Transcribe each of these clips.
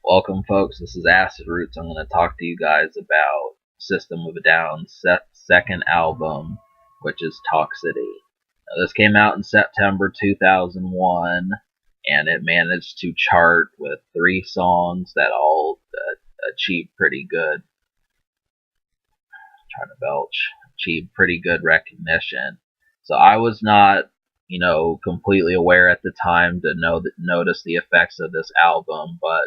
Welcome, folks. This is Acid Roots. I'm going to talk to you guys about System of a Down's second album, which is Toxicity. Now, this came out in September 2001, and it managed to chart with 3 songs that all achieved pretty good. Trying to belch. Achieved pretty good recognition. So I was not completely aware at the time to notice the effects of this album, but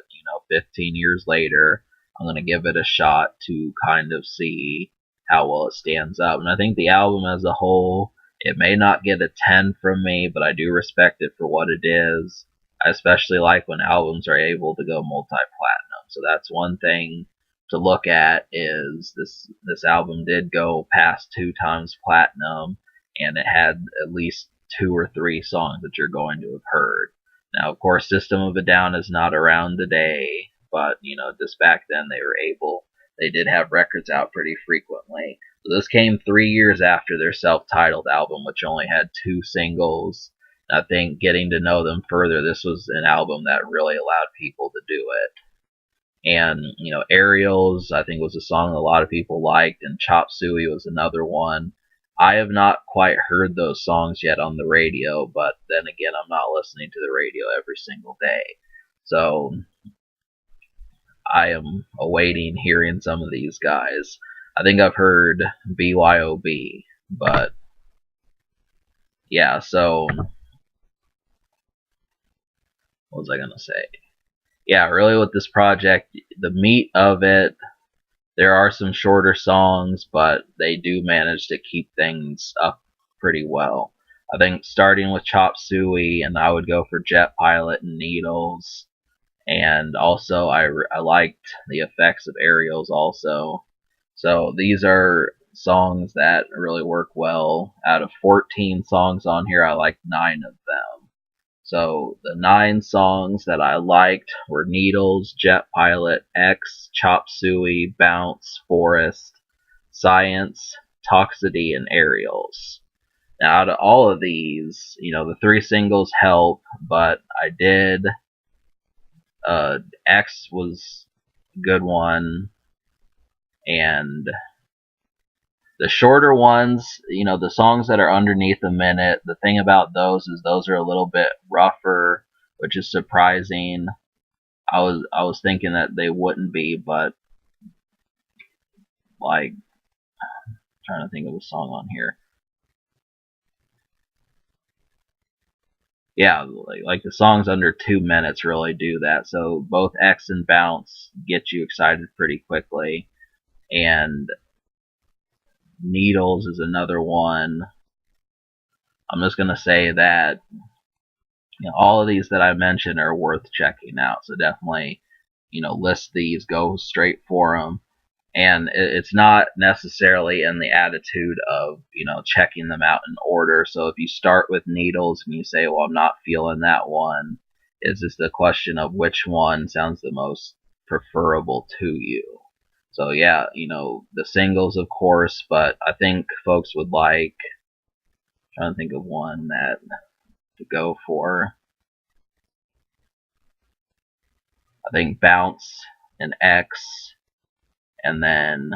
15 years later, I'm gonna give it a shot to kind of see how well it stands up. And I think the album as a whole, it may not get a 10 from me, but I do respect it for what it is. I especially like when albums are able to go multi-platinum. So that's one thing to look at is this album did go past 2 times platinum, and it had at least 2 or 3 songs that you're going to have heard. Now, of course, System of a Down is not around today, but just back then they did have records out pretty frequently. So this came 3 years after their self-titled album, which only had 2 singles. I think getting to know them further, this was an album that really allowed people to do it. And Aerials, I think, was a song a lot of people liked, and Chop Suey was another one. I have not quite heard those songs yet on the radio, but then again, I'm not listening to the radio every single day. So I am awaiting hearing some of these guys. I think I've heard BYOB, but yeah, so what was I going to say? Yeah, really with this project, the meat of it, there are some shorter songs, but they do manage to keep things up pretty well. I think starting with Chop Suey, and I would go for Jet Pilot and Needles. And also, I liked the effects of Aerials also. So these are songs that really work well. Out of 14 songs on here, I liked 9 of them. So the 9 songs that I liked were Needles, Jet Pilot, X, Chop Suey, Bounce, Forest, Science, Toxicity, and Aerials. Now, out of all of these, the 3 singles help, but I did. X was a good one, and the shorter ones, the songs that are underneath a minute, the thing about those is those are a little bit rougher, which is surprising. I was thinking that they wouldn't be, but like, I'm trying to think of a song on here. Yeah, like the songs under 2 minutes really do that. So both X and Bounce get you excited pretty quickly, and Needles is another one. I'm just gonna say that all of these that I mentioned are worth checking out. So definitely, list these, go straight for them. And it's not necessarily in the attitude of checking them out in order. So if you start with Needles and you say, well, I'm not feeling that one, it's just a question of which one sounds the most preferable to you. So yeah, the singles, of course, but I think folks would like, I'm trying to think of one that to go for. I think Bounce and X, and then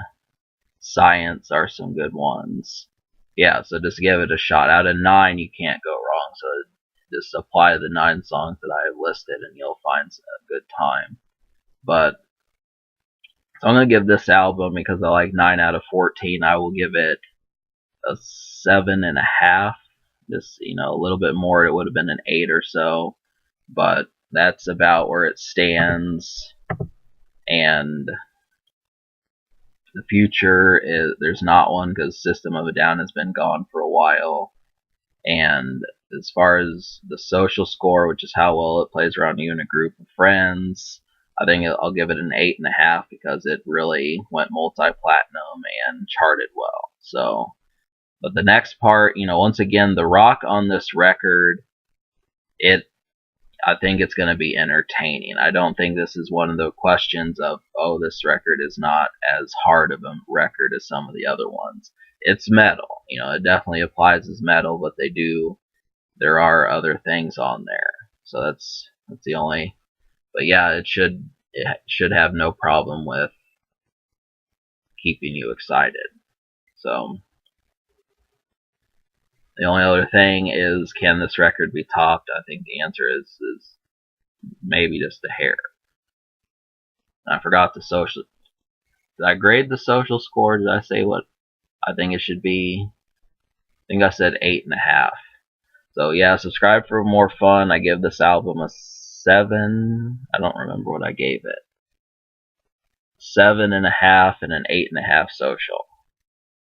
Science are some good ones. Yeah, so just give it a shot. Out of 9, you can't go wrong. So just apply the 9 songs that I have listed, and you'll find a good time. But so I'm gonna give this album, because I like 9 out of 14. I will give it a 7.5. Just a little bit more, it would have been an 8 or so. But that's about where it stands. And the future is there's not one, because System of a Down has been gone for a while. And as far as the social score, which is how well it plays around you and a group of friends, I think I'll give it an 8.5, because it really went multi-platinum and charted well. So, but the next part, once again, the rock on this record, I think it's going to be entertaining. I don't think this is one of the questions of, oh, this record is not as hard of a record as some of the other ones. It's metal. It definitely applies as metal, but there are other things on there. So that's the only, but yeah, it it should have no problem with keeping you excited. So the only other thing is, can this record be topped? I think the answer is maybe just a hair. I forgot the social. Did I grade the social score? Did I say what I think it should be? I think I said 8.5. So yeah, subscribe for more fun. I give this album a 7. I don't remember what I gave it. 7.5 and an 8.5 social.